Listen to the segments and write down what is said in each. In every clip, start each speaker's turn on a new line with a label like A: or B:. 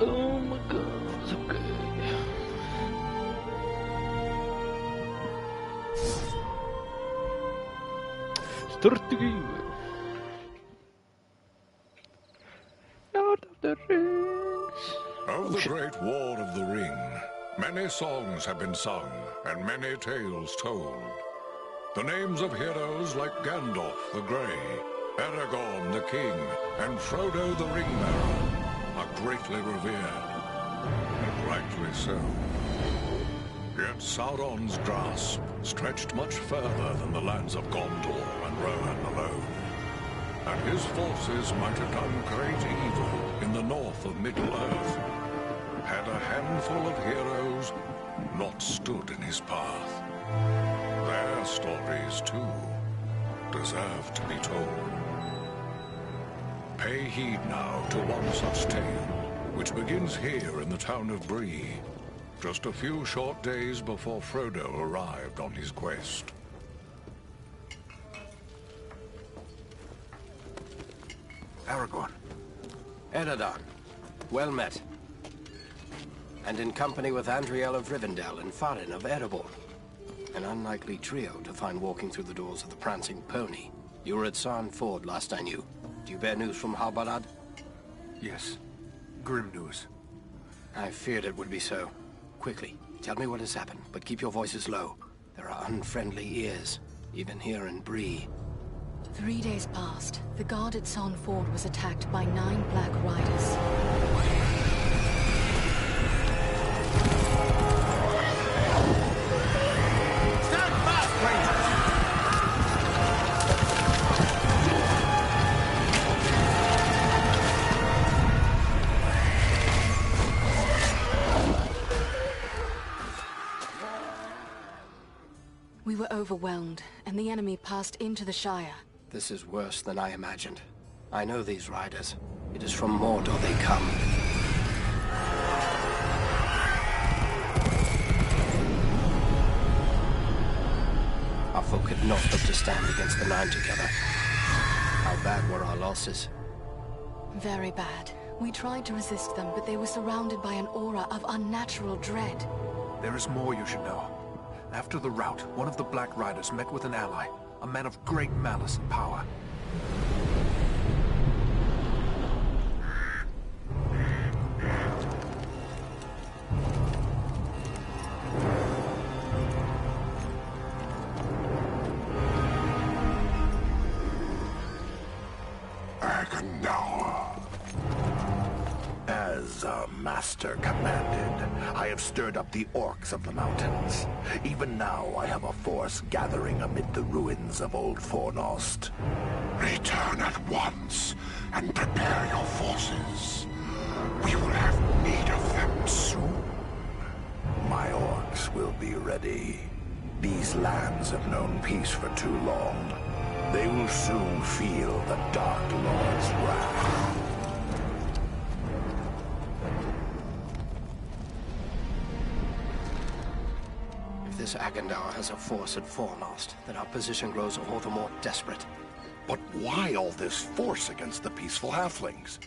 A: Oh my god, okay. Start the game. Lord of the Rings.
B: Of the Great War of the Ring, many songs have been sung and many tales told. The names of heroes like Gandalf the Grey, Aragorn the King, and Frodo the Ring-Bearer are greatly revered, and rightly so. Yet Sauron's grasp stretched much further than the lands of Gondor and Rohan alone, and his forces might have done great evil in the north of Middle-earth, had a handful of heroes not stood in his path. Their stories, too, deserve to be told. Pay heed now to one such tale, which begins here in the town of Bree, just a few short days before Frodo arrived on his quest.
C: Aragorn.
D: Eredon, well met. And in company with Andriel of Rivendell and Farin of Erebor. An unlikely trio to find walking through the doors of the Prancing Pony. You were at Sarn Ford last I knew. Do you bear news from Halbarad?
C: Yes. Grim news.
D: I feared it would be so. Quickly, tell me what has happened, but keep your voices low. There are unfriendly ears, even here in Bree.
E: 3 days passed. The guard at Sarn Ford was attacked by 9 Black Riders. We were overwhelmed, and the enemy passed into the Shire.
D: This is worse than I imagined. I know these riders. It is from Mordor they come. Our folk could not hope to stand against the 9 together. How bad were our losses?
E: Very bad. We tried to resist them, but they were surrounded by an aura of unnatural dread.
C: There is more you should know. After the rout, one of the Black Riders met with an ally, a man of great malice and power.
F: As our master commanded, I have stirred up the orcs of the mountains. Even now I have a force gathering amid the ruins of Old Fornost.
G: Return at once and prepare your forces. We will have need of them soon.
F: My orcs will be ready. These lands have known peace for too long. They will soon feel the Dark Lord's wrath.
D: This Agandaur has a force at Fornost, then our position grows all the more desperate.
F: But why all this force against the peaceful halflings?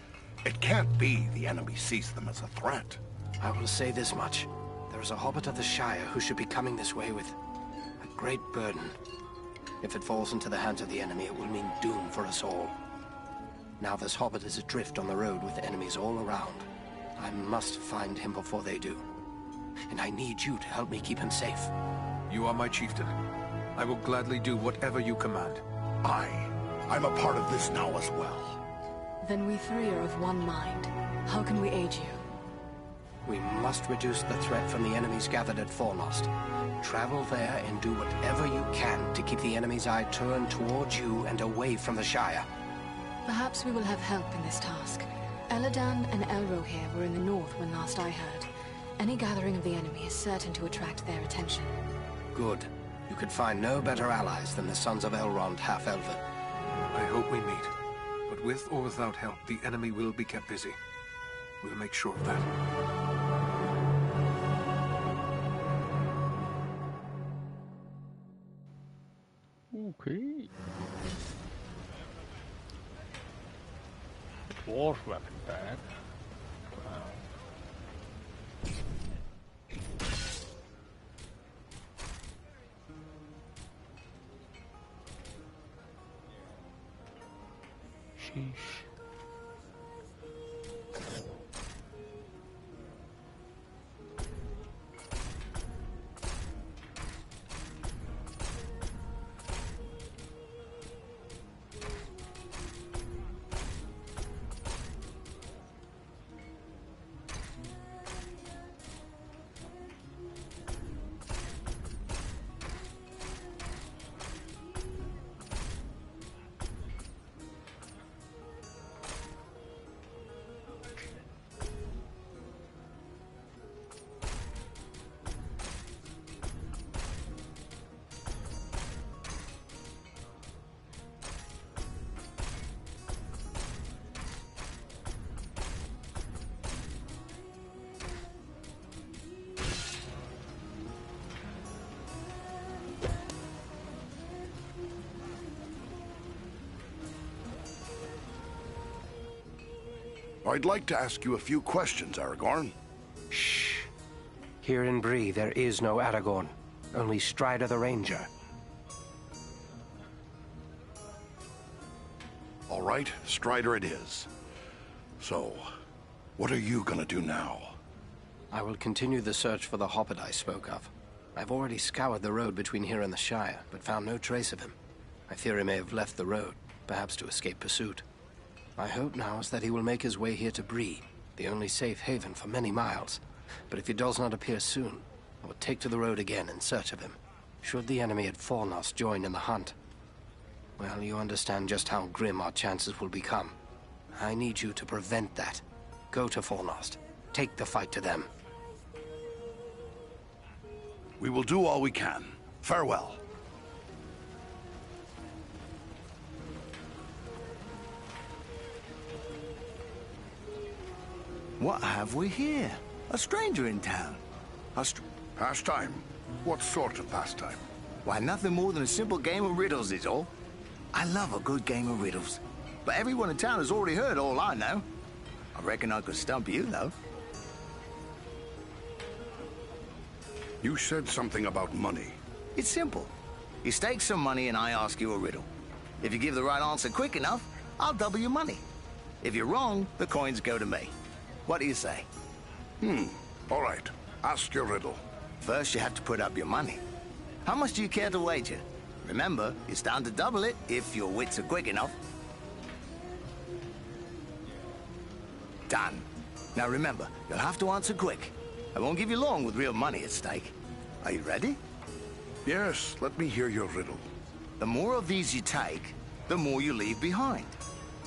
F: It can't be the enemy sees them as a threat.
D: I will say this much. There is a hobbit of the Shire who should be coming this way with a great burden. If it falls into the hands of the enemy, it will mean doom for us all. Now this hobbit is adrift on the road with enemies all around. I must find him before they do. And I need you to help me keep him safe.
C: You are my chieftain. I will gladly do whatever you command.
F: I'm a part of this now as well.
E: Then we 3 are of one mind. How can we aid you?
D: We must reduce the threat from the enemies gathered at Fornost. Travel there and do whatever you can to keep the enemy's eye turned towards you and away from the Shire.
E: Perhaps we will have help in this task. Eladan and Elrohir were in the north when last I heard. Any gathering of the enemy is certain to attract their attention.
D: Good. You could find no better allies than the sons of Elrond half-elven.
C: I hope we meet. But with or without help, the enemy will be kept busy. We'll make sure of that.
A: Okay. Dwarf weapon bag. Wow. Sheesh.
F: I'd like to ask you a few questions, Aragorn.
D: Shh. Here in Bree, there is no Aragorn. Only Strider the Ranger.
F: All right, Strider it is. So, what are you gonna do now?
D: I will continue the search for the hobbit I spoke of. I've already scoured the road between here and the Shire, but found no trace of him. I fear he may have left the road, perhaps to escape pursuit. My hope now is that he will make his way here to Bree, the only safe haven for many miles. But if he does not appear soon, I will take to the road again in search of him. Should the enemy at Fornost join in the hunt, well, you understand just how grim our chances will become. I need you to prevent that. Go to Fornost. Take the fight to them.
F: We will do all we can. Farewell.
H: What have we here? A stranger in town.
F: Pastime? What sort of pastime?
H: Why, nothing more than a simple game of riddles is all. I love a good game of riddles. But everyone in town has already heard all I know. I reckon I could stump you, though.
F: You said something about money.
H: It's simple. You stake some money and I ask you a riddle. If you give the right answer quick enough, I'll double your money. If you're wrong, the coins go to me. What do you say?
F: All right. Ask your riddle.
H: First, you have to put up your money. How much do you care to wager? Remember, you stand to double it if your wits are quick enough. Done. Now remember, you'll have to answer quick. I won't give you long with real money at stake. Are you ready?
F: Yes, let me hear your riddle.
H: The more of these you take, the more you leave behind.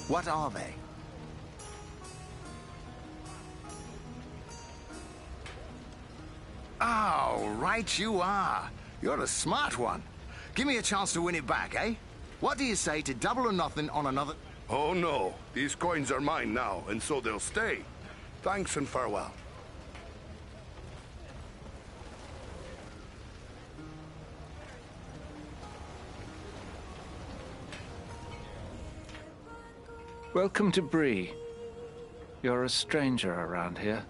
H: What are they? Oh, right you are. You're a smart one. Give me a chance to win it back, eh? What do you say to double or nothing on another...
F: Oh no, these coins are mine now, and so they'll stay. Thanks and farewell.
A: Welcome to Bree. You're a stranger around here.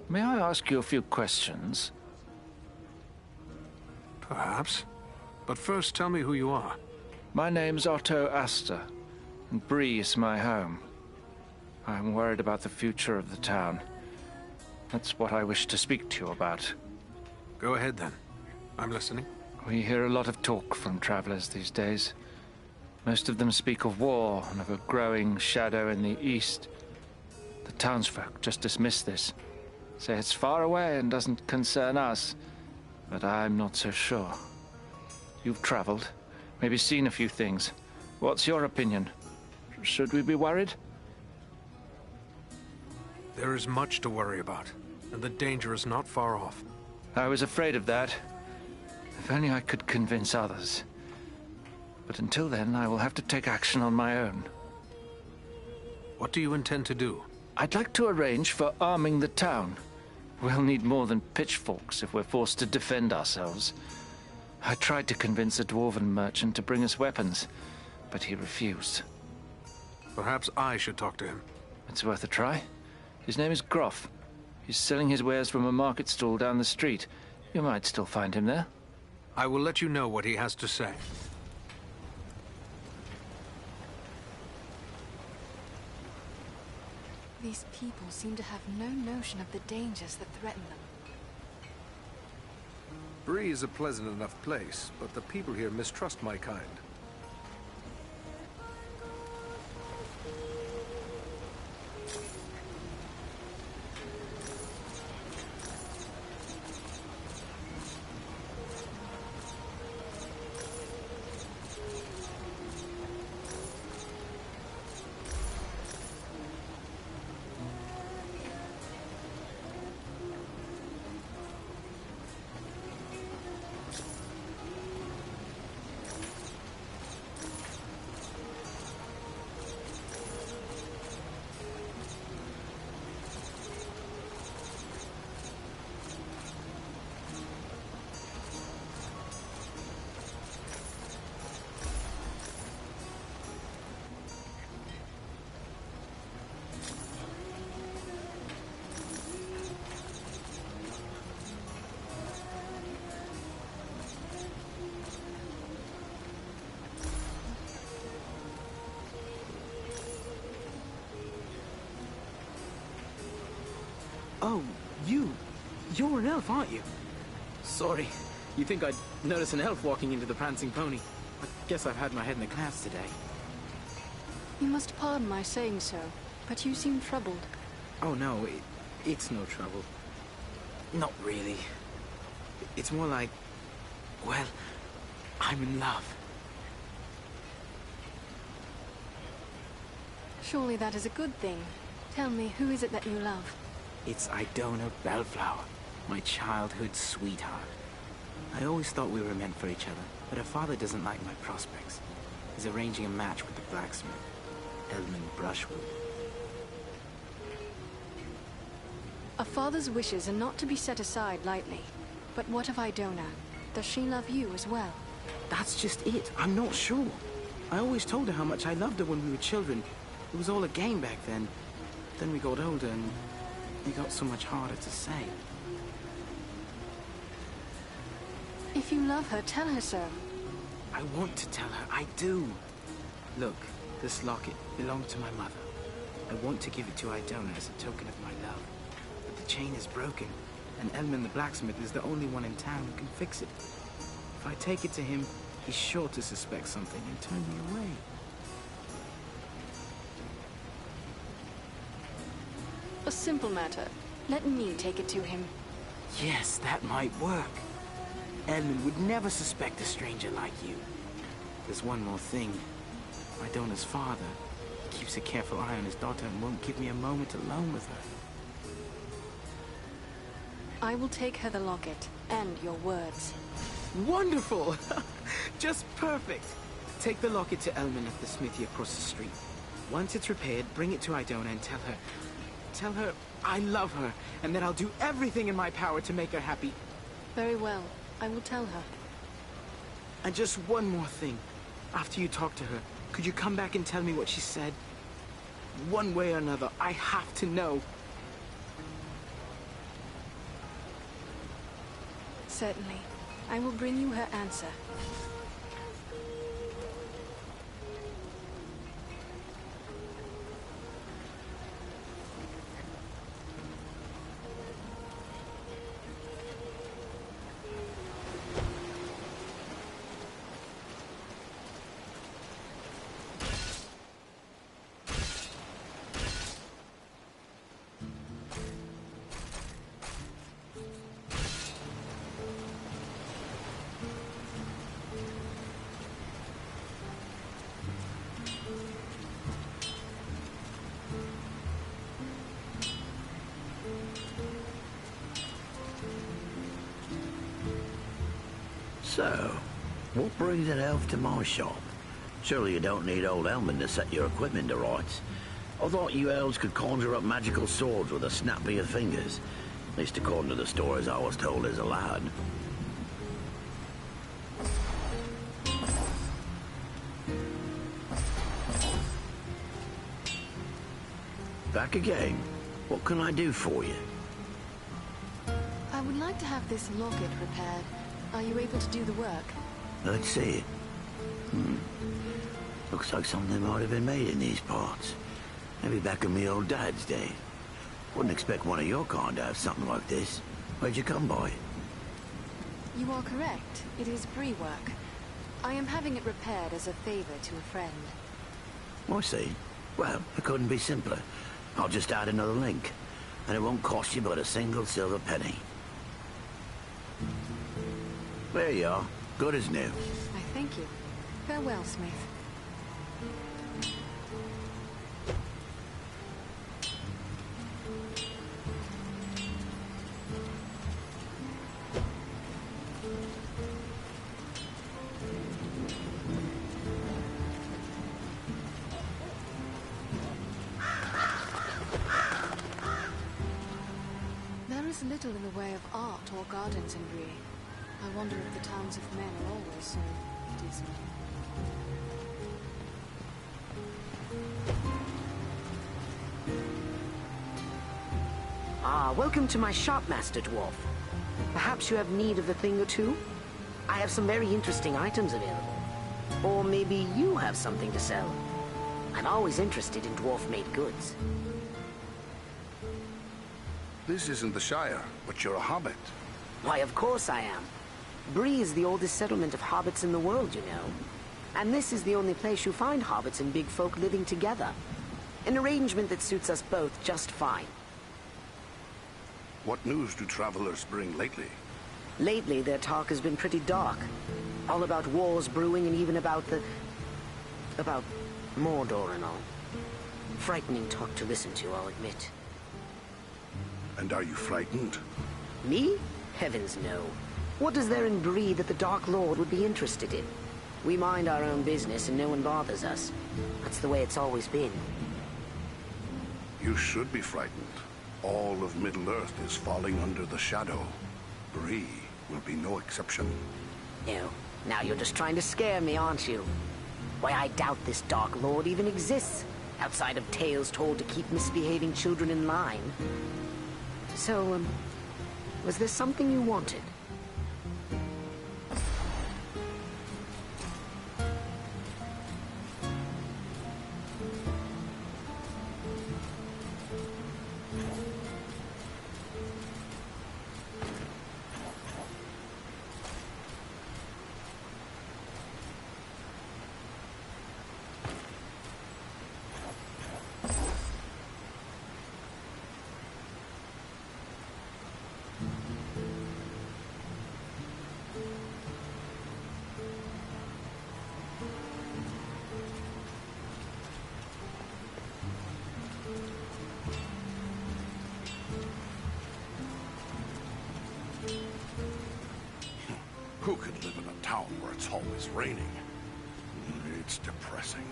A: May I ask you a few questions?
C: Perhaps. But first, tell me who you are.
A: My name's Otto Astor, and Bree is my home. I'm worried about the future of the town. That's what I wish to speak to you about.
C: Go ahead, then. I'm listening.
A: We hear a lot of talk from travelers these days. Most of them speak of war and of a growing shadow in the east. The townsfolk just dismiss this. Say it's far away and doesn't concern us. But I'm not so sure. You've traveled, maybe seen a few things. What's your opinion? Should we be worried?
C: There is much to worry about, and the danger is not far off.
A: I was afraid of that. If only I could convince others. But until then, I will have to take action on my own.
C: What do you intend to do?
A: I'd like to arrange for arming the town. We'll need more than pitchforks if we're forced to defend ourselves. I tried to convince a dwarven merchant to bring us weapons, but he refused.
C: Perhaps I should talk to him.
A: It's worth a try. His name is Groff. He's selling his wares from a market stall down the street. You might still find him there.
C: I will let you know what he has to say.
E: These people seem to have no notion of the dangers that threaten them.
C: Bree is a pleasant enough place, but the people here mistrust my kind.
I: Oh, you're an elf, aren't you? Sorry. You think I'd notice an elf walking into the prancing pony? I guess I've had my head in the clouds today.
E: You must pardon my saying so, but you seem troubled.
I: Oh no, it's no trouble. Not really. It's more like, well, I'm in love.
E: Surely that is a good thing. Tell me, who is it that you love?
I: It's Idona Bellflower, my childhood sweetheart. I always thought we were meant for each other, but her father doesn't like my prospects. He's arranging a match with the blacksmith, Elman Brushwood.
E: A father's wishes are not to be set aside lightly. But what of Idona? Does she love you as well?
I: That's just it. I'm not sure. I always told her how much I loved her when we were children. It was all a game back then. Then we got older and it got so much harder to say.
E: If you love her, tell her so.
I: I want to tell her. I do. Look, this locket belonged to my mother. I want to give it to Idona as a token of my love. But the chain is broken, and Elman the blacksmith is the only one in town who can fix it. If I take it to him, he's sure to suspect something and turn me away.
E: A simple matter. Let me take it to him.
I: Yes, that might work. Edmund would never suspect a stranger like you. There's one more thing. Idona's father, he keeps a careful eye on his daughter and won't give me a moment alone with her.
E: I will take her the locket, and your words.
I: Wonderful! Just perfect! Take the locket to Elman at the smithy across the street. Once it's repaired, bring it to Idona and tell her I love her, and that I'll do everything in my power to make her happy.
E: Very well. I will tell her.
I: And just one more thing. After you talk to her, could you come back and tell me what she said? One way or another, I have to know.
E: Certainly. I will bring you her answer.
F: So, what brings an elf to my shop? Surely you don't need old Elman to set your equipment to rights. I thought you elves could conjure up magical swords with a snap of your fingers. At least according to the stories I was told as a lad. Back again. What can I do for you?
E: I would like to have this locket repaired. Are you able to do the work?
F: Let's see it. Looks like something might have been made in these parts. Maybe back in me old dad's day. Wouldn't expect one of your kind to have something like this. Where'd you come by?
E: You are correct. It is Bree work. I am having it repaired as a favor to a friend.
F: I see. Well, it couldn't be simpler. I'll just add another link, and it won't cost you but a single silver penny. There you are. Good as new.
E: I thank you. Farewell, Smith. There is little in the way of art or gardens in Bree. I wonder if the towns of men are always so dismal.
J: Ah, welcome to my shop, Master Dwarf. Perhaps you have need of a thing or two? I have some very interesting items available. Or maybe you have something to sell. I'm always interested in dwarf-made goods.
G: This isn't the Shire, but you're a hobbit.
J: Why, of course I am. Bree is the oldest settlement of hobbits in the world, you know. And this is the only place you find hobbits and big folk living together. An arrangement that suits us both just fine.
G: What news do travelers bring lately?
J: Lately, their talk has been pretty dark. All about wars brewing and even about Mordor and all. Frightening talk to listen to, I'll admit.
G: And are you frightened?
J: Me? Heavens no. What is there in Bree that the Dark Lord would be interested in? We mind our own business and no one bothers us. That's the way it's always been.
G: You should be frightened. All of Middle-earth is falling under the shadow. Bree will be no exception.
J: No. Now you're just trying to scare me, aren't you? Why, I doubt this Dark Lord even exists, outside of tales told to keep misbehaving children in line. So, was there something you wanted?
G: Who could live in a town where it's always raining? It's depressing.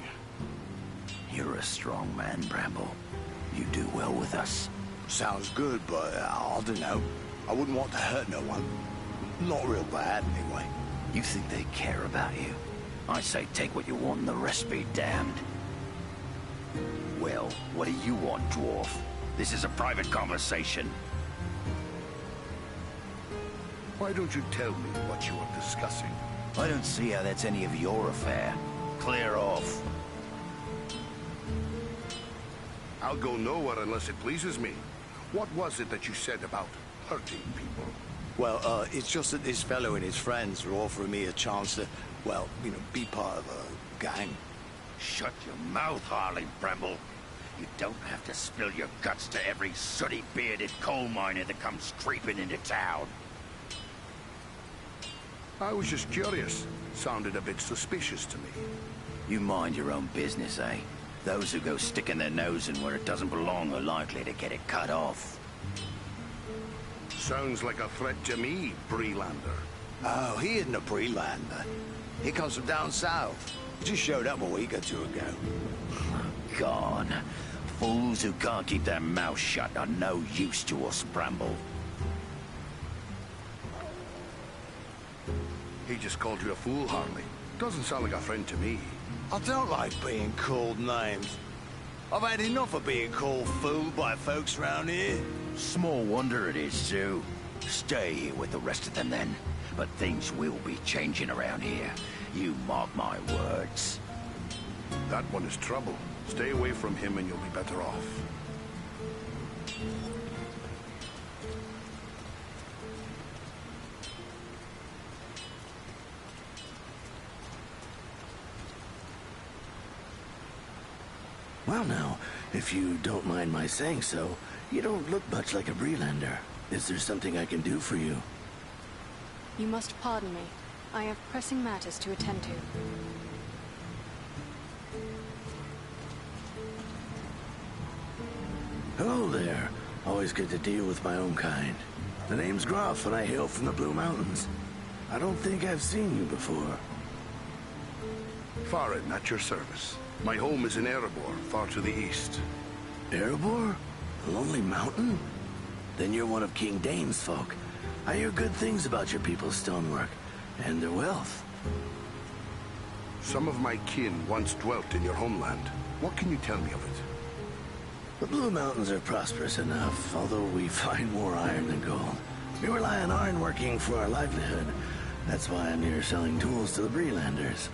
F: You're a strong man, Bramble. You do well with us.
K: Sounds good, but I don't know. I wouldn't want to hurt no one. Not real bad, anyway.
F: You think they care about you? I say take what you want and the rest be damned. Well, what do you want, dwarf? This is a private conversation.
G: Why don't you tell me what you are discussing?
F: I don't see how that's any of your affair. Clear off.
G: I'll go nowhere unless it pleases me. What was it that you said about hurting people?
K: Well, it's just that this fellow and his friends are offering me a chance to, well, you know, be part of a gang.
F: Shut your mouth, Harley Bramble. You don't have to spill your guts to every sooty-bearded coal miner that comes creeping into town.
G: I was just curious. Sounded a bit suspicious to me.
F: You mind your own business, eh? Those who go sticking their nose in where it doesn't belong are likely to get it cut off.
G: Sounds like a threat to me, Breelander.
K: Oh, he isn't a Breelander. He comes from down south. He just showed up a week or two ago.
F: Gone. Fools who can't keep their mouths shut are no use to us, Bramble.
G: He just called you a fool, Harley. Doesn't sound like a friend to me.
K: I don't like being called names. I've had enough of being called fool by folks round here.
F: Small wonder it is, too. Stay here with the rest of them, then. But things will be changing around here. You mark my words.
G: That one is trouble. Stay away from him and you'll be better off.
F: Well now, if you don't mind my saying so, you don't look much like a Breelander. Is there something I can do for you?
E: You must pardon me. I have pressing matters to attend to.
F: Hello there. Always good to deal with my own kind. The name's Groff and I hail from the Blue Mountains. I don't think I've seen you before.
G: Farin, at your service. My home is in Erebor, far to the east.
F: Erebor? A lonely mountain? Then you're one of King Dane's folk. I hear good things about your people's stonework, and their wealth.
G: Some of my kin once dwelt in your homeland. What can you tell me of it?
F: The Blue Mountains are prosperous enough, although we find more iron than gold. We rely on iron working for our livelihood. That's why I'm here selling tools to the Breelanders.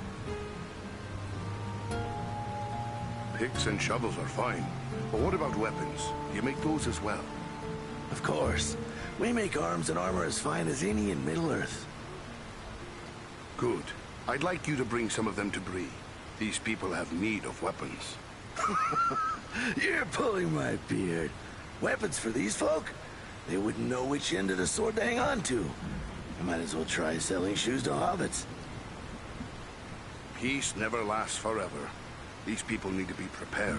G: Picks and shovels are fine, but what about weapons? You make those as well?
F: Of course. We make arms and armor as fine as any in Middle-earth.
G: Good. I'd like you to bring some of them to Bree. These people have need of weapons.
F: You're pulling my beard. Weapons for these folk? They wouldn't know which end of the sword to hang on to. I might as well try selling shoes to hobbits.
G: Peace never lasts forever. These people need to be prepared.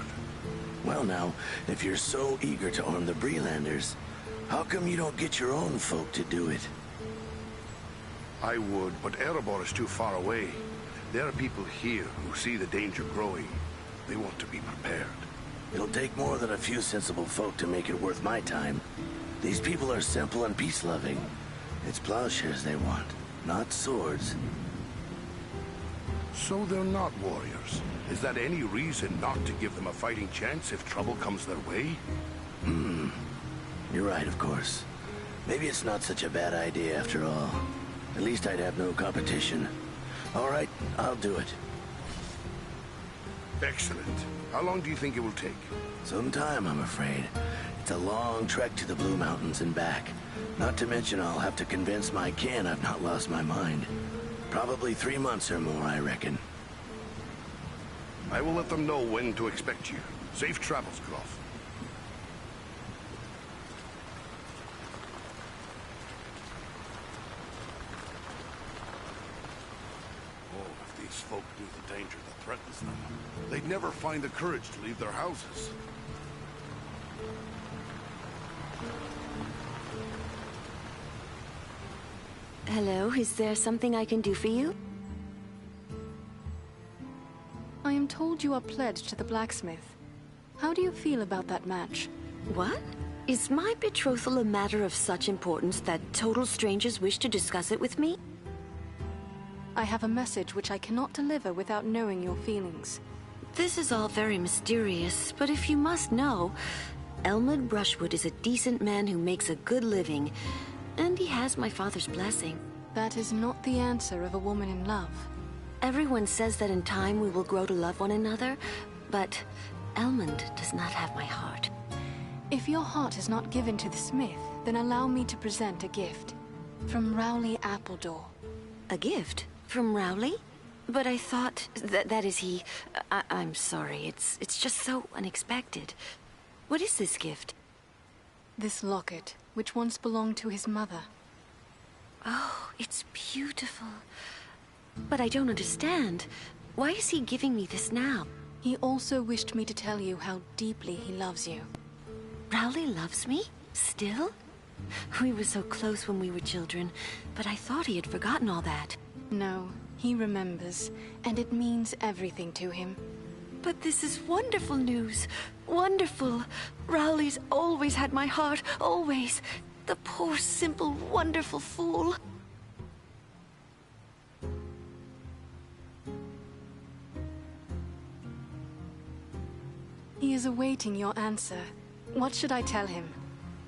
F: Well now, if you're so eager to arm the Breelanders, how come you don't get your own folk to do it?
G: I would, but Erebor is too far away. There are people here who see the danger growing. They want to be prepared.
F: It'll take more than a few sensible folk to make it worth my time. These people are simple and peace-loving. It's plowshares they want, not swords.
G: So they're not warriors. Is that any reason not to give them a fighting chance if trouble comes their way?
F: You're right, of course. Maybe it's not such a bad idea after all. At least I'd have no competition. All right, I'll do it.
G: Excellent. How long do you think it will take?
F: Some time, I'm afraid. It's a long trek to the Blue Mountains and back. Not to mention I'll have to convince my kin I've not lost my mind. Probably 3 months or more, I reckon.
G: I will let them know when to expect you. Safe travels, Groff. Oh, if these folk knew the danger that threatens them, they'd never find the courage to leave their houses.
L: Hello, is there something I can do for you?
E: I am told you are pledged to the blacksmith. How do you feel about that match?
L: What? Is my betrothal a matter of such importance that total strangers wish to discuss it with me?
E: I have a message which I cannot deliver without knowing your feelings.
L: This is all very mysterious, but if you must know, Elmwood Brushwood is a decent man who makes a good living, and he has my father's blessing.
E: That is not the answer of a woman in love.
L: Everyone says that in time we will grow to love one another, but Elmond does not have my heart.
E: If your heart is not given to the smith, then allow me to present a gift. From Rowley Appledore.
L: A gift? From Rowley? But I thought that is he... I'm sorry, it's just so unexpected. What is this gift?
E: This locket, which once belonged to his mother.
L: Oh, it's beautiful. But I don't understand. Why is he giving me this now?
E: He also wished me to tell you how deeply he loves you.
L: Rowley loves me? Still? We were so close when we were children, but I thought he had forgotten all that.
E: No, he remembers, and it means everything to him.
L: But this is wonderful news. Wonderful. Rowley's always had my heart, always. The poor, simple, wonderful fool.
E: He is awaiting your answer. What should I tell him?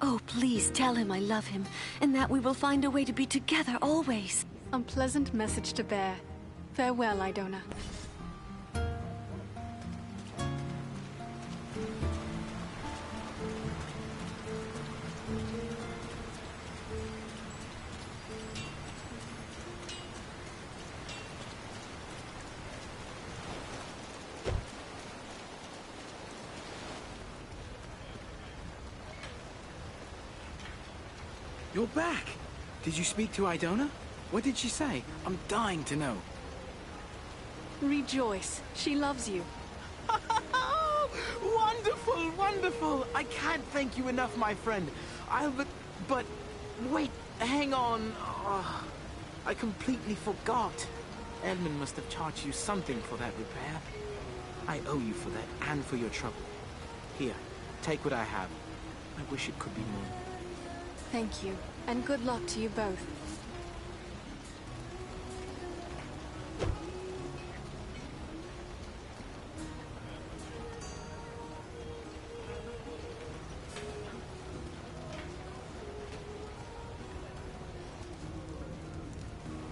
L: Oh, please tell him I love him, and that we will find a way to be together always.
E: A pleasant message to bear. Farewell, Idona.
I: You're back! Did you speak to Idona? What did she say? I'm dying to know.
E: Rejoice. She loves you.
I: Wonderful, wonderful! I can't thank you enough, my friend. But wait, hang on. Oh, I completely forgot. Edmund must have charged you something for that repair. I owe you for that and for your trouble. Here, take what I have. I wish it could be more.
E: Thank you, and good luck to you both.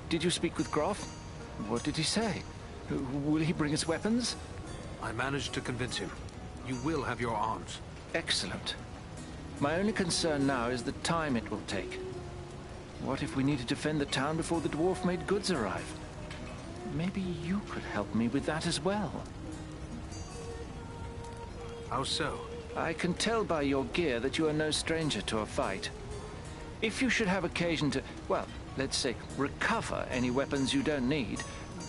A: Did you speak with Groff? What did he say? Will he bring us weapons?
C: I managed to convince him. You will have your arms.
A: Excellent. My only concern now is the time it will take. What if we need to defend the town before the dwarf-made goods arrive? Maybe you could help me with that as well.
C: How so?
A: I can tell by your gear that you are no stranger to a fight. If you should have occasion to, well, let's say, recover any weapons you don't need,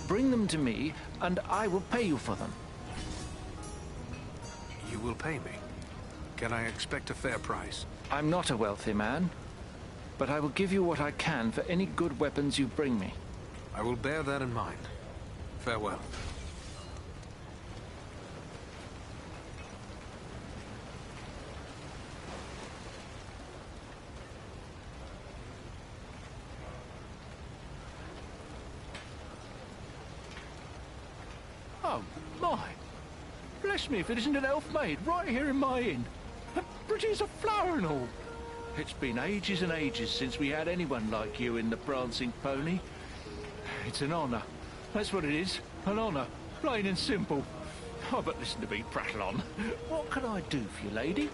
A: bring them to me, and I will pay you for them.
C: You will pay me? Can I expect a fair price?
A: I'm not a wealthy man, but I will give you what I can for any good weapons you bring me.
C: I will bear that in mind. Farewell.
A: Oh, my. Bless me if it isn't an elf maid right here in my inn. Pretty as a flower and all. It's been ages and ages since we had anyone like you in the Prancing Pony. It's an honor. That's what it is. An honor. Plain and simple. Oh, but listen to me prattle on. What can I do for you, lady?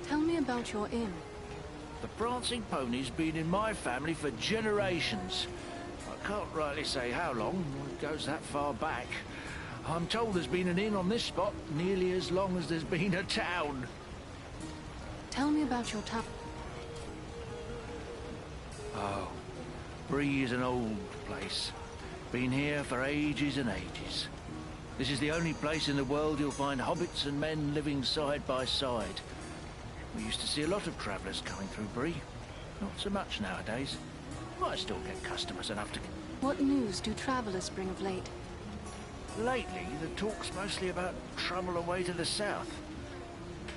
E: Tell me about your inn.
A: The Prancing Pony's been in my family for generations. I can't rightly say how long. It goes that far back. I'm told there's been an inn on this spot nearly as long as there's been a town.
E: Tell me about your town.
A: Oh, Bree is an old place. Been here for ages and ages. This is the only place in the world you'll find hobbits and men living side by side. We used to see a lot of travellers coming through Bree. Not so much nowadays. Might still get customers enough to...
E: What news do travellers bring of late?
A: Lately, the talk's mostly about trouble away to the south.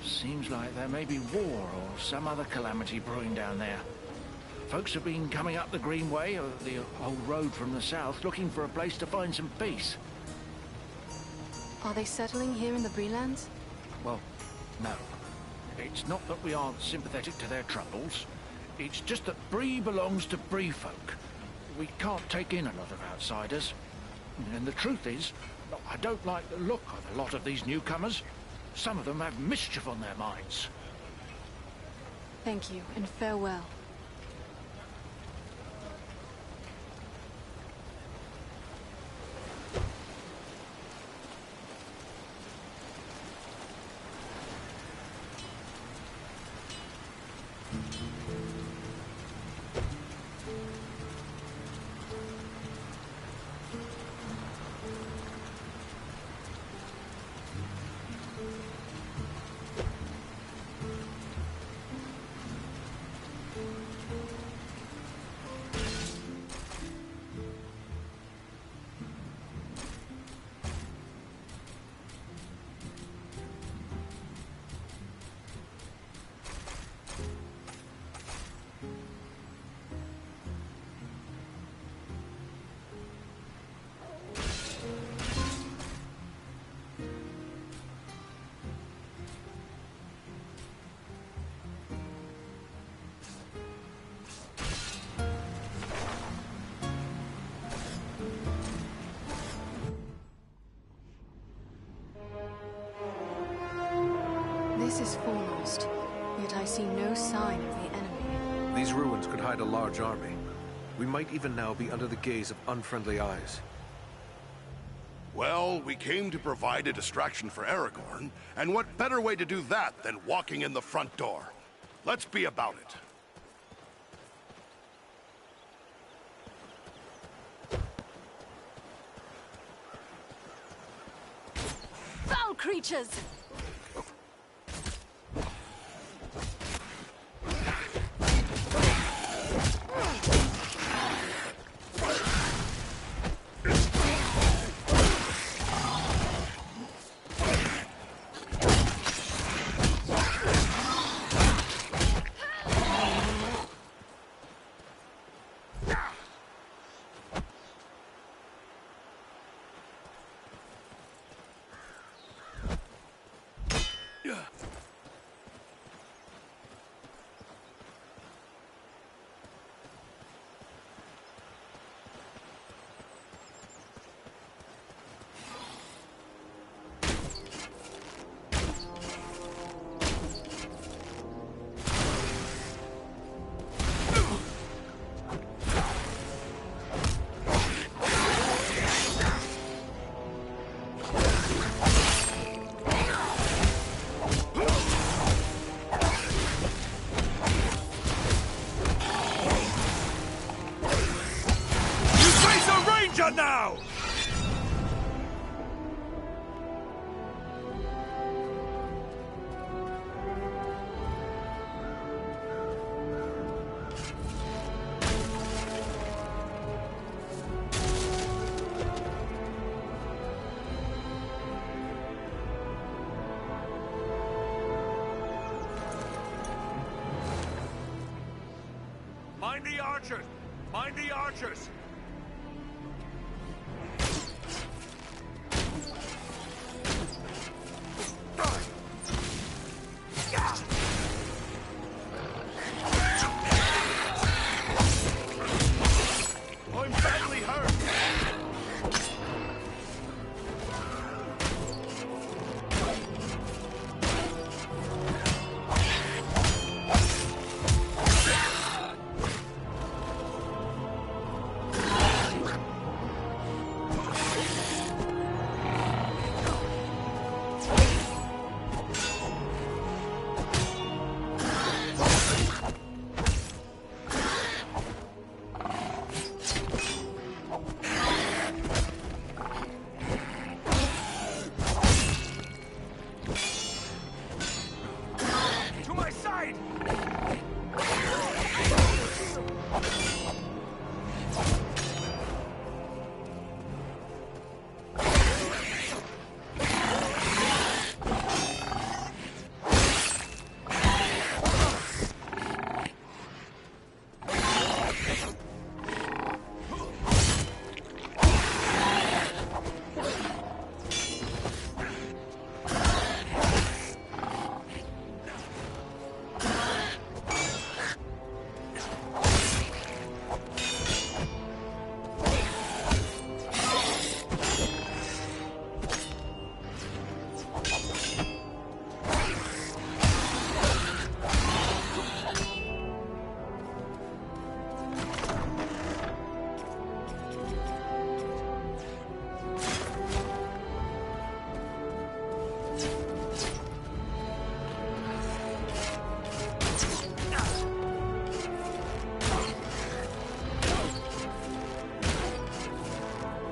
A: Seems like there may be war or some other calamity brewing down there. Folks have been coming up the Greenway, or the old road from the south, looking for a place to find some peace.
E: Are they settling here in the Breelands?
A: Well, no. It's not that we aren't sympathetic to their troubles. It's just that Bree belongs to Bree folk. We can't take in a lot of outsiders. And the truth is, I don't like the look of a lot of these newcomers. Some of them have mischief on their minds.
E: Thank you, and farewell. This is foremost, yet I see no sign of the enemy.
C: These ruins could hide a large army. We might even now be under the gaze of unfriendly eyes.
G: Well, we came to provide a distraction for Aragorn, and what better way to do that than walking in the front door? Let's be about it.
E: creatures!
C: Now! Mind the archers! Mind the archers!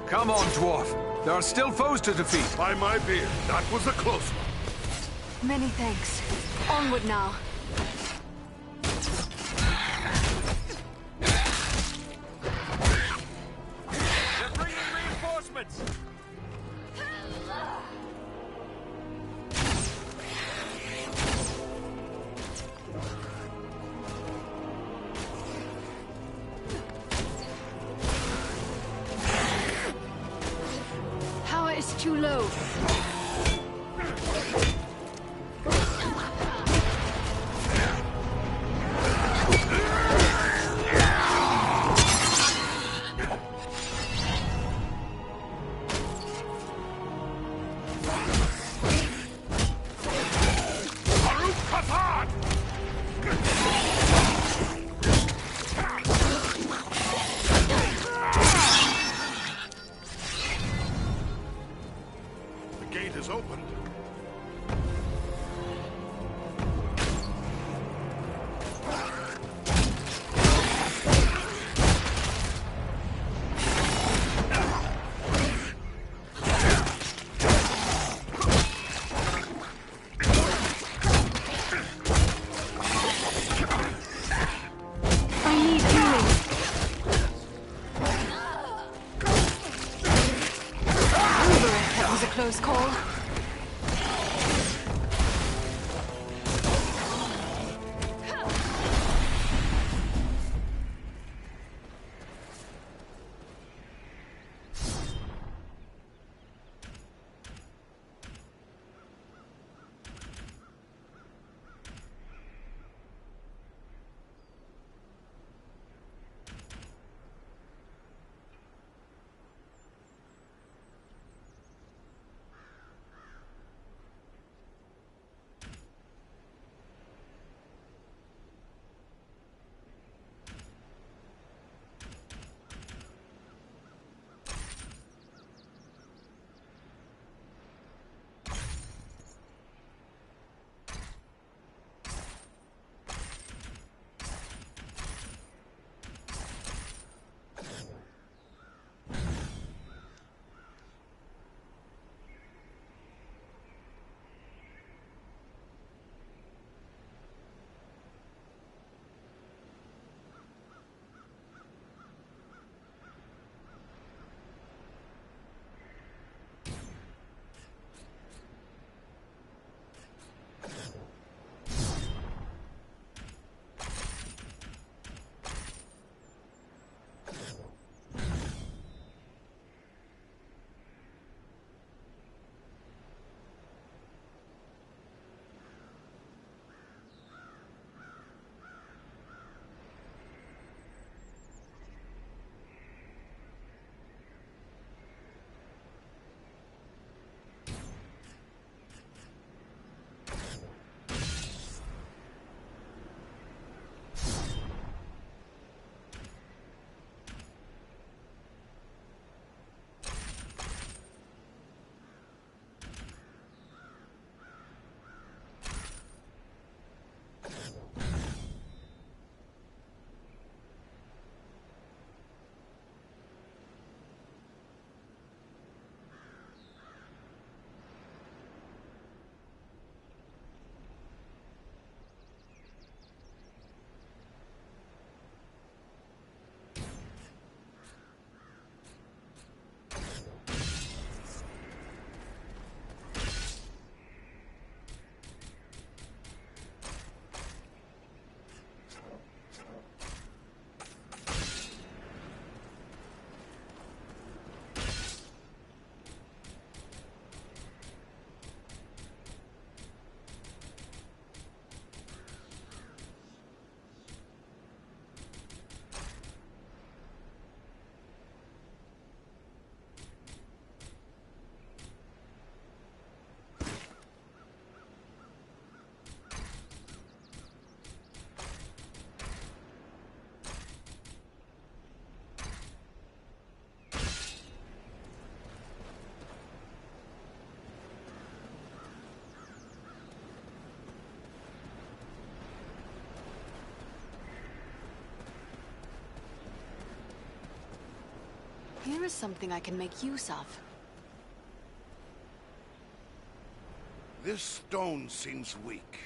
C: Come on, dwarf. There are still foes to defeat.
G: By my beard, that was a close one.
E: Many thanks. Onward now.
C: They're bringing reinforcements!
E: Power is too low.
G: The gate
E: is something I can make use of.
G: This stone seems weak.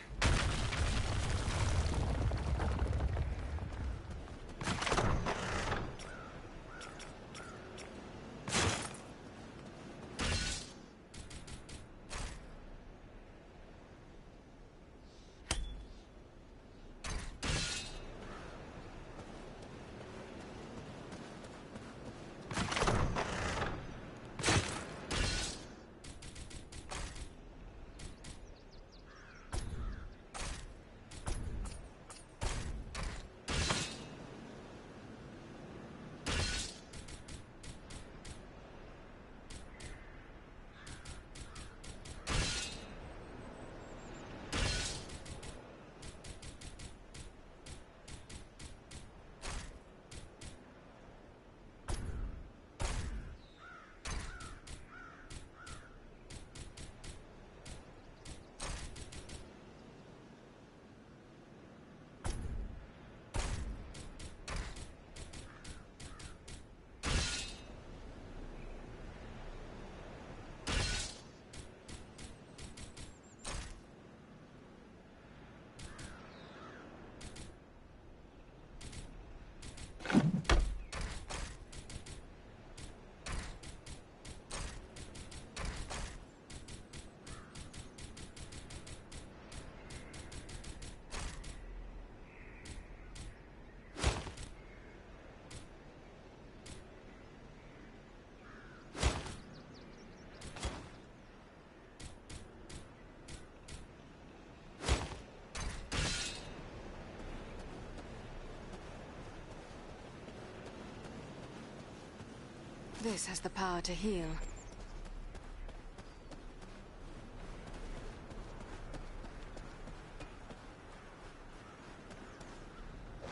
E: This has the power to heal.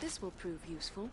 E: This will prove useful.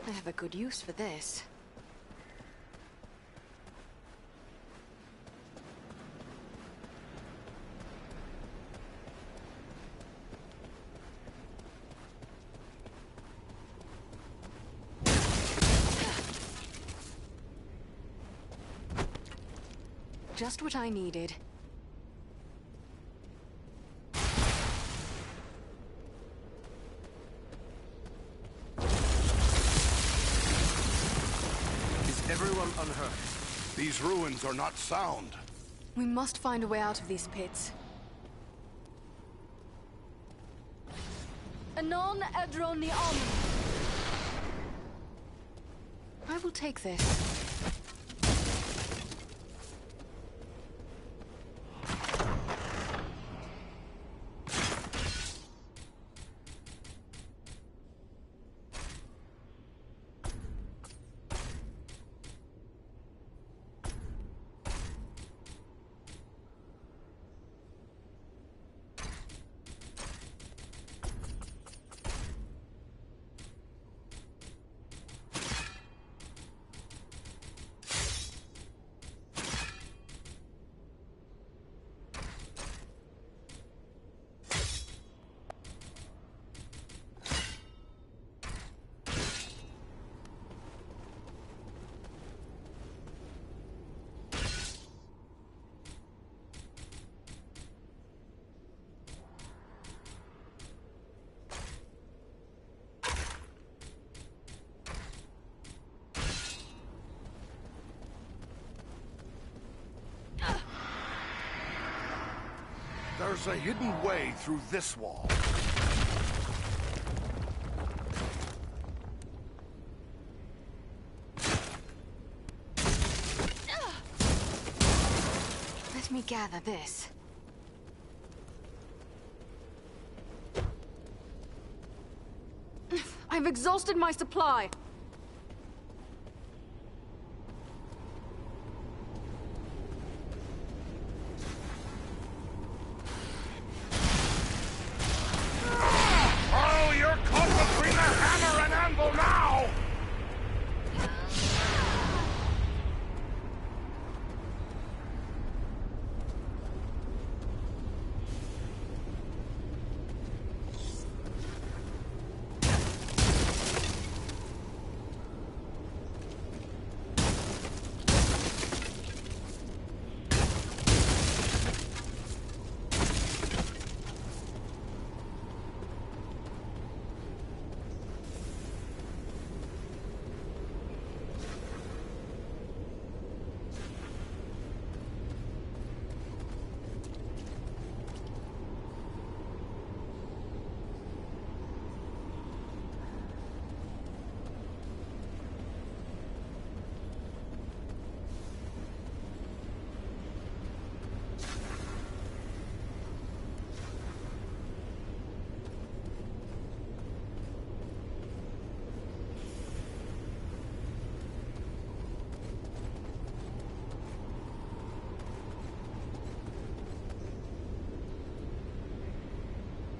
E: I have a good use for this. Just what I needed.
G: Everyone unhurt. These ruins are not sound.
E: We must find a way out of these pits. Anon Edron the Almond. I will take this.
G: There's a hidden way through this wall.
E: Let me gather this. I I've exhausted my supply.
B: Oh, you're caught between the hammer and anvil now!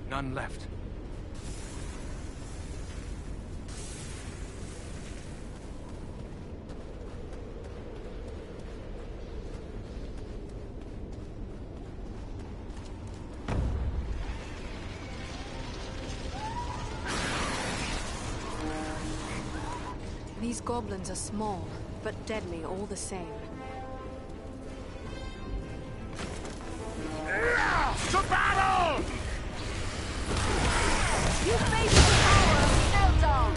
C: None left.
E: These goblins are small, but deadly all the same.
B: To battle!
E: You face the power of the Eldar!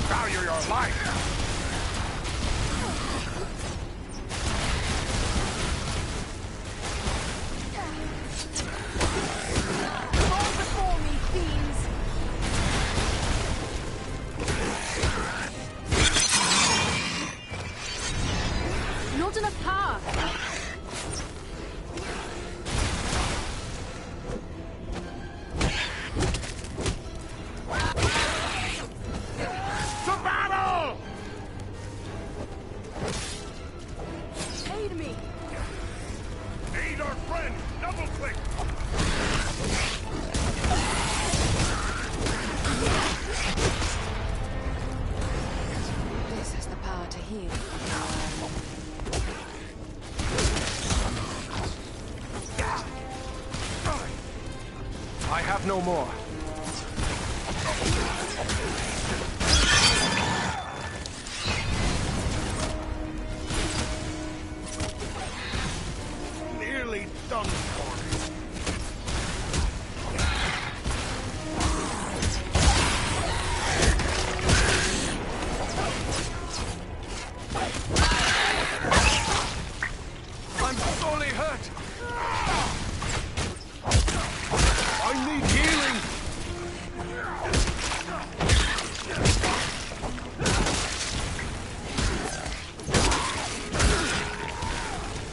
B: Value your life!
E: Fall before me, fiends! Not enough power!
C: I have no more.
B: Nearly done for.
C: I'm sorely hurt. I need healing.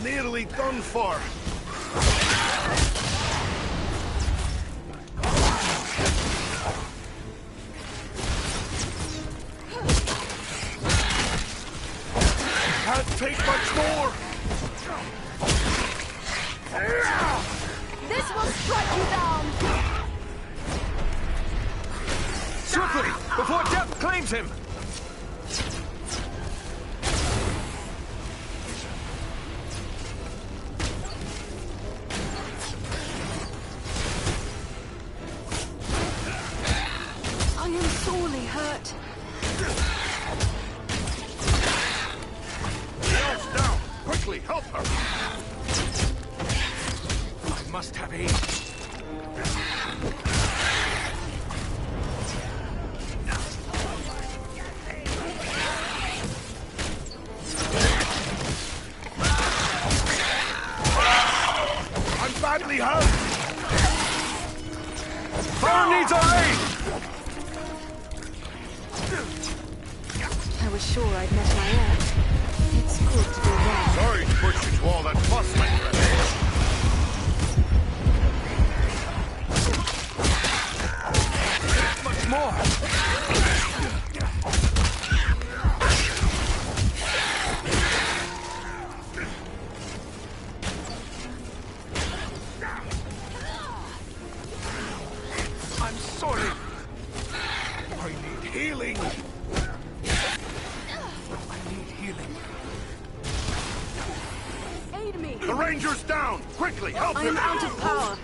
B: Nearly done for. Can't take much more.
E: This will strike you down!
C: Swiftly, before death claims him!
E: I am sorely hurt.
B: The elf's down! Quickly, help her!
C: I must have aid. Anybody hurt?
A: Fire needs our aid!
E: I was sure I'd met my end. It's good to be wrong.
G: Sorry to push you to all that fuss, my friend.
C: Much more! I'm sorry. I need healing. I need healing.
E: Aid me!
G: The ranger's down! Quickly, help
E: I
G: him!
E: am out of power.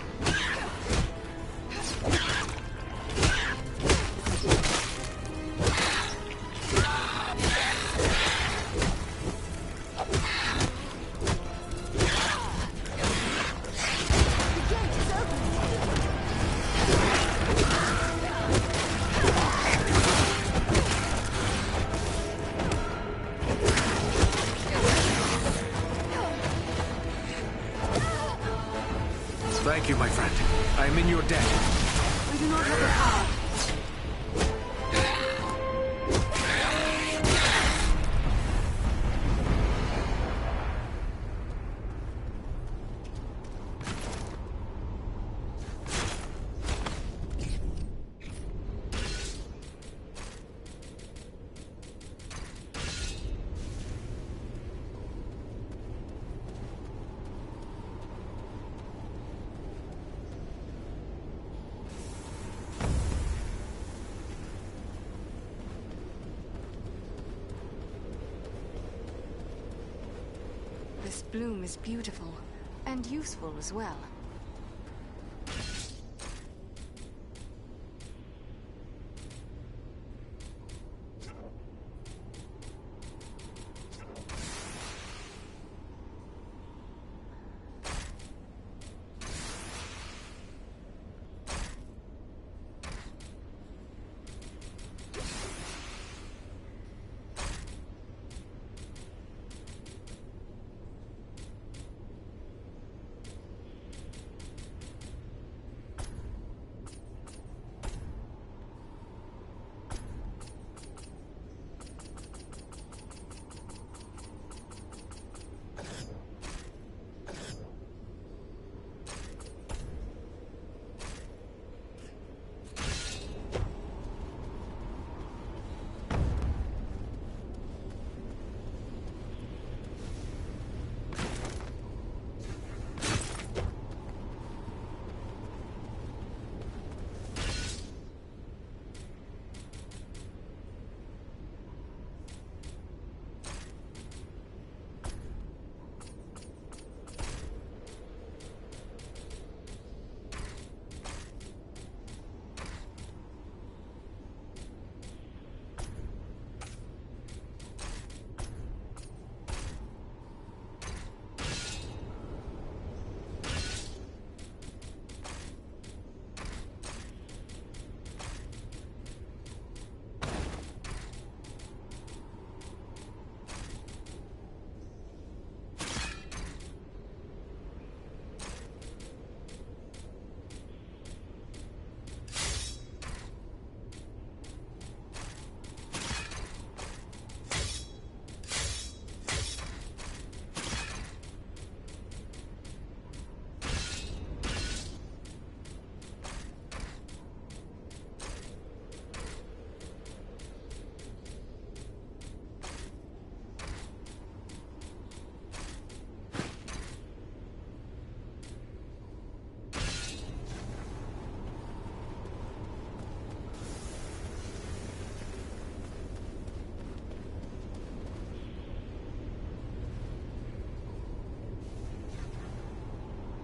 C: Thank you, my friend. I am in your debt.
E: We do not have the power. This bloom is beautiful, and useful as well.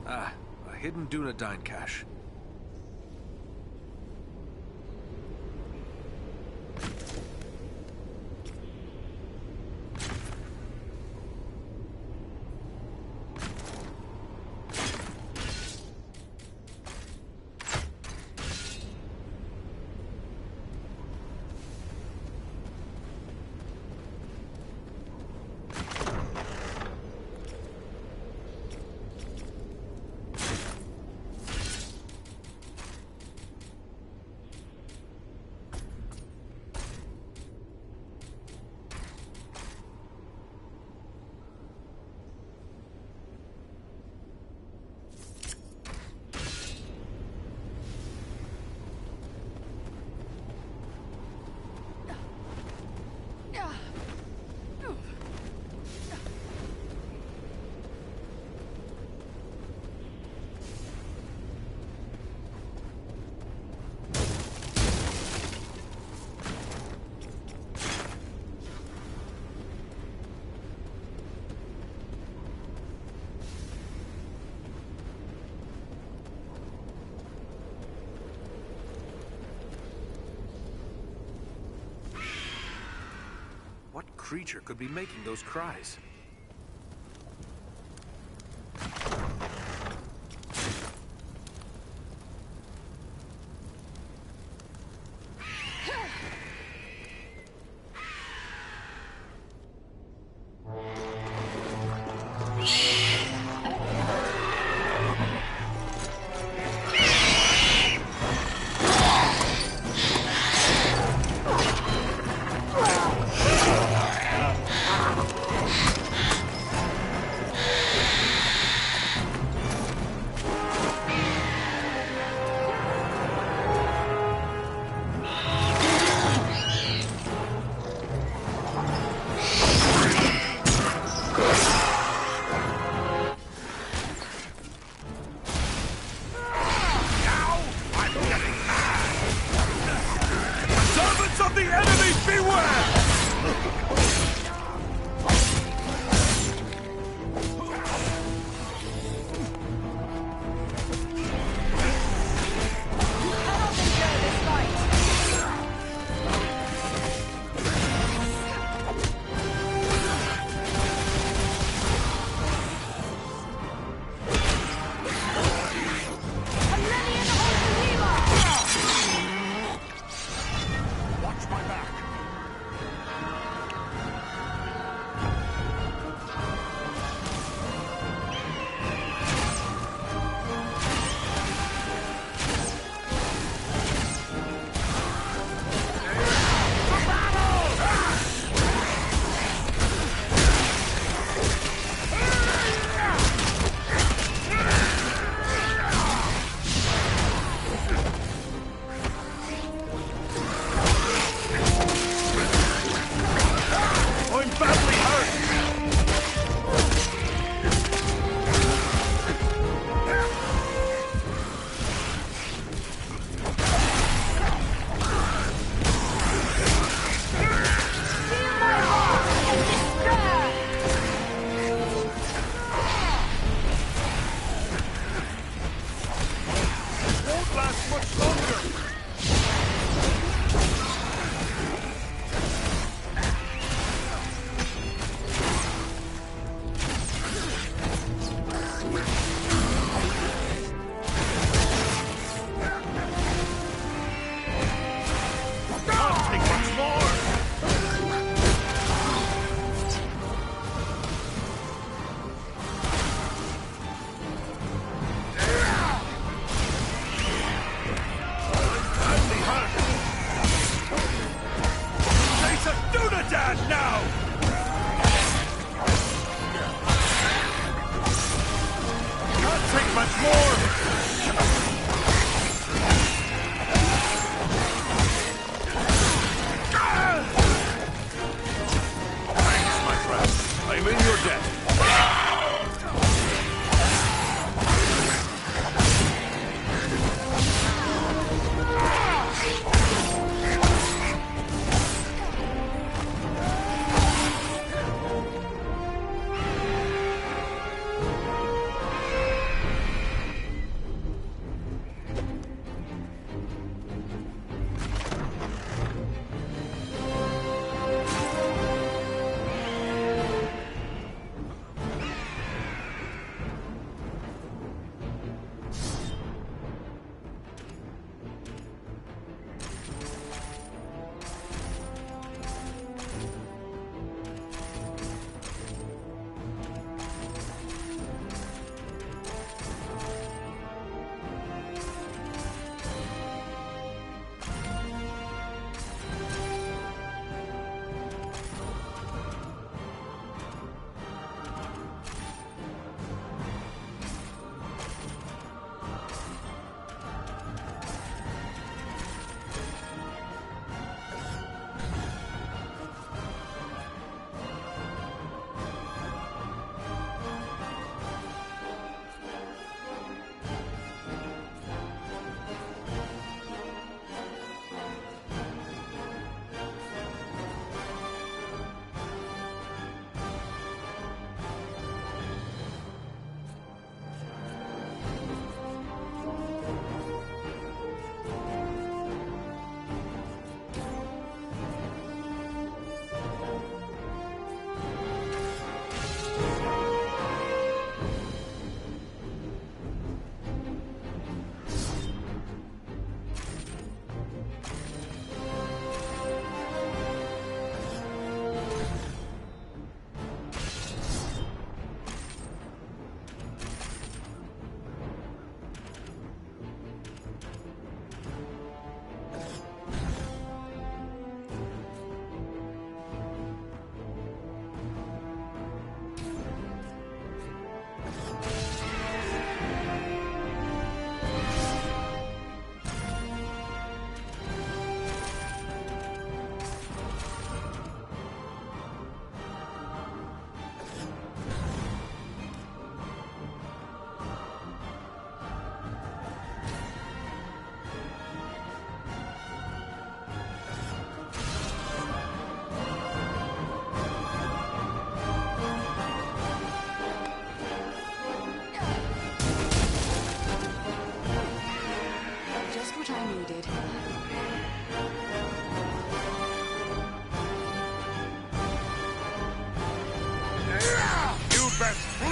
C: Ah, a hidden Dunedain cache. creature could be making those cries?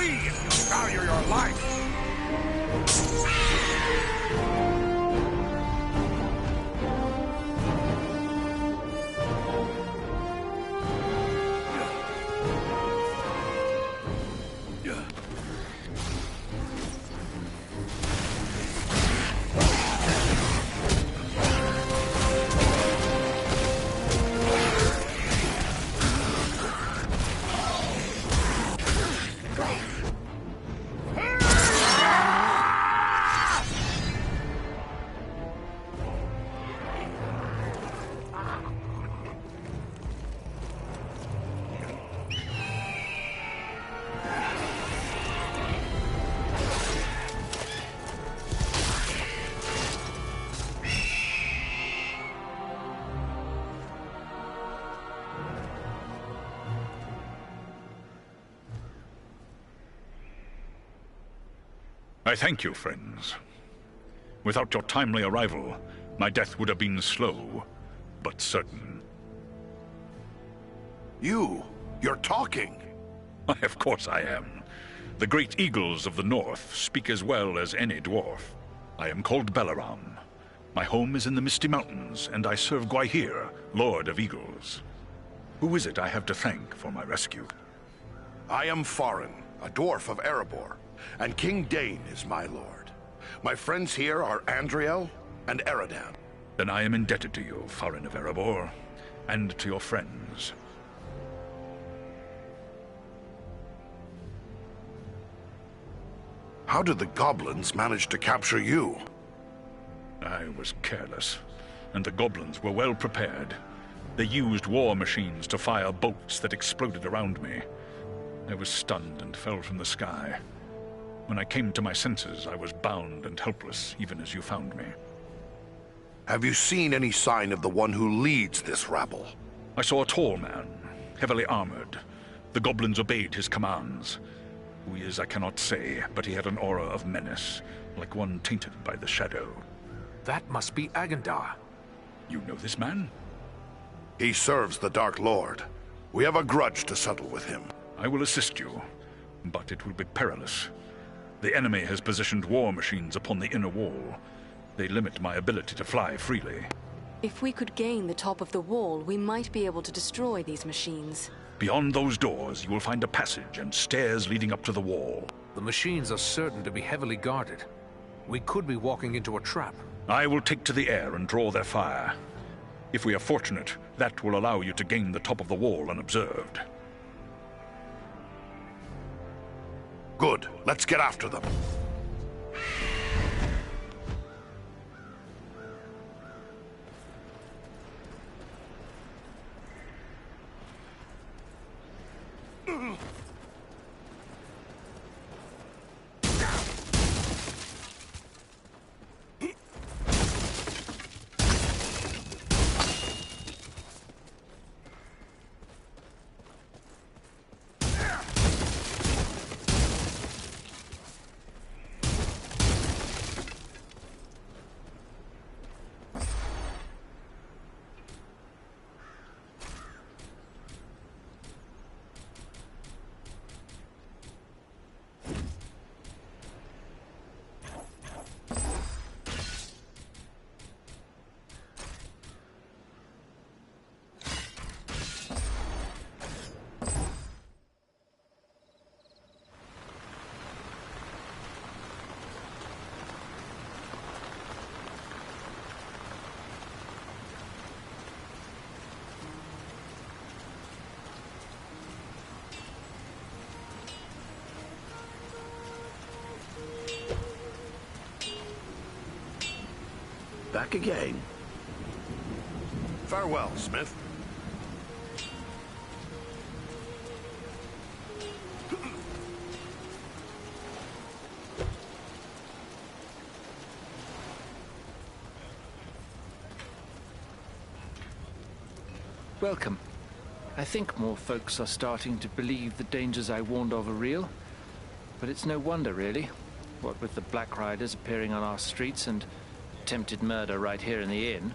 G: Flee if you value your life!
M: I thank you, friends. Without your timely arrival, my death would have been slow, but certain.
G: You're talking.
M: Of course I am. The great eagles of the north speak as well as any dwarf. I am called Belaram. My home is in the Misty Mountains, and I serve Gwaihir, Lord of Eagles. Who is it I have to thank for my rescue?
G: I am Farin, a dwarf of Erebor, and King Dane is my lord. My friends here are Andriel and Eridan.
M: Then I am indebted to you, Farin of Erebor, and to your friends.
G: How did the goblins manage to capture you?
M: I was careless, and the goblins were well prepared. They used war machines to fire bolts that exploded around me. I was stunned and fell from the sky. When I came to my senses, I was bound and helpless, even as you found me.
G: Have you seen any sign of the one who leads this rabble?
M: I saw a tall man, heavily armored. The goblins obeyed his commands. Who he is, I cannot say, but he had an aura of menace, like one tainted by the shadow.
C: That must be Agandar.
M: You know this man?
G: He serves the Dark Lord. We have a grudge to settle with him.
M: I will assist you, but it will be perilous. The enemy has positioned war machines upon the inner wall. They limit my ability to fly freely.
E: If we could gain the top of the wall, we might be able to destroy these machines.
M: Beyond those doors, you will find a passage and stairs leading up to the wall.
C: The machines are certain to be heavily guarded. We could be walking into a trap.
M: I will take to the air and draw their fire. If we are fortunate, that will allow you to gain the top of the wall unobserved.
G: Good. Let's get after them.
F: Back again.
G: Farewell, Smith.
A: Welcome. I think more folks are starting to believe the dangers I warned of are real. But it's no wonder, really. What with the Black Riders appearing on our streets and attempted murder right here in the inn.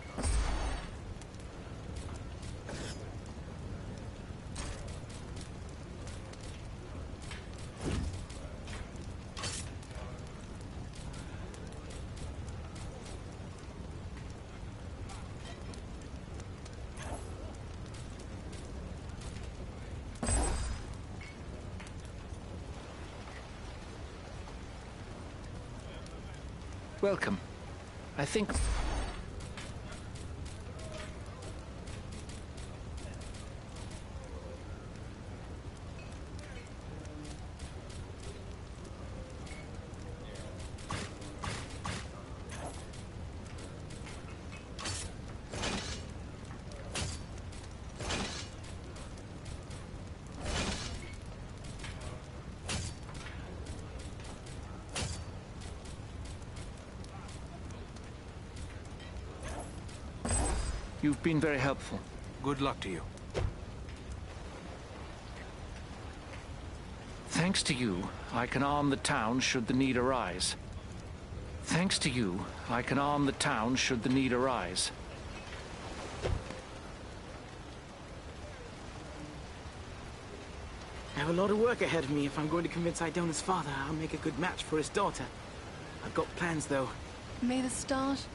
A: welcome. I think... You've been very helpful.
C: Good luck to you.
A: Thanks to you, I can arm the town should the need arise. Thanks to you, I can arm the town should the need arise.
I: I have a lot of work ahead of me if I'm going to convince Idona's father I'll make a good match for his daughter. I've got plans, though.
E: May the stars...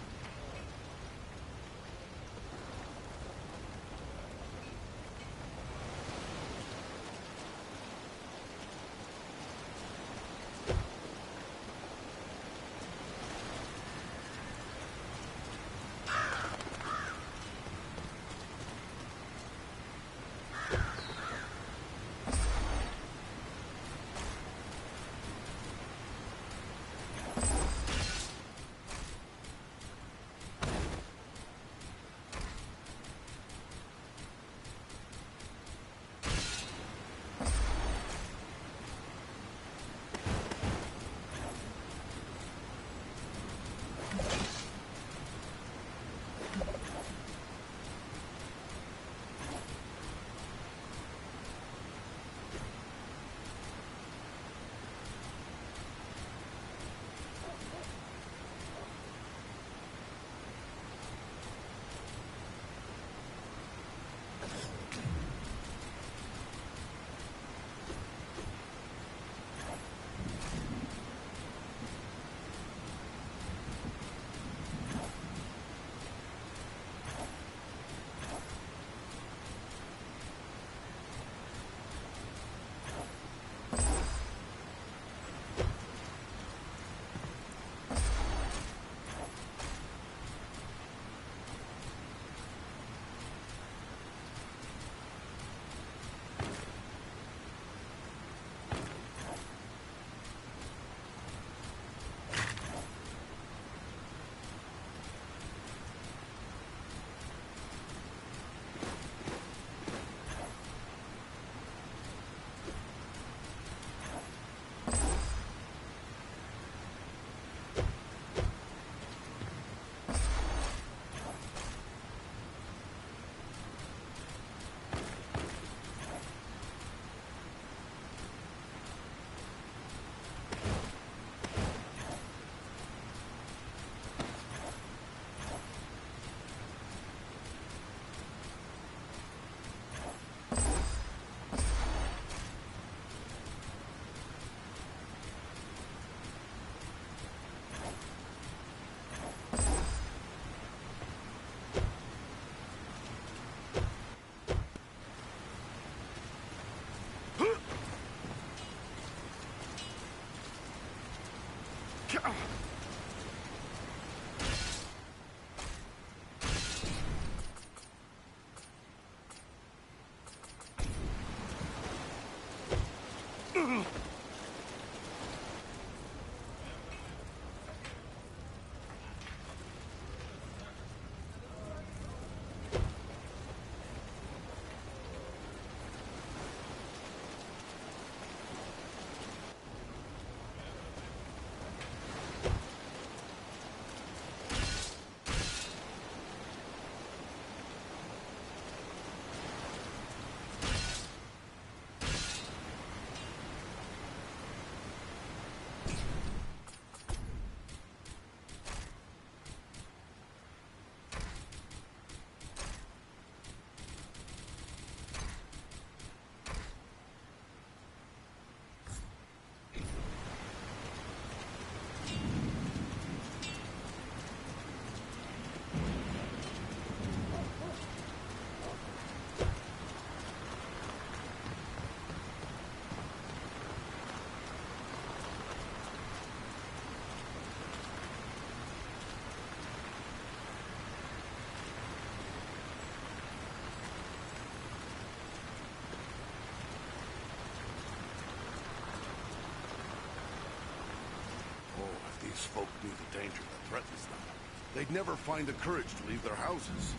G: these folk knew the danger that threatens them, they'd never find the courage to leave their houses.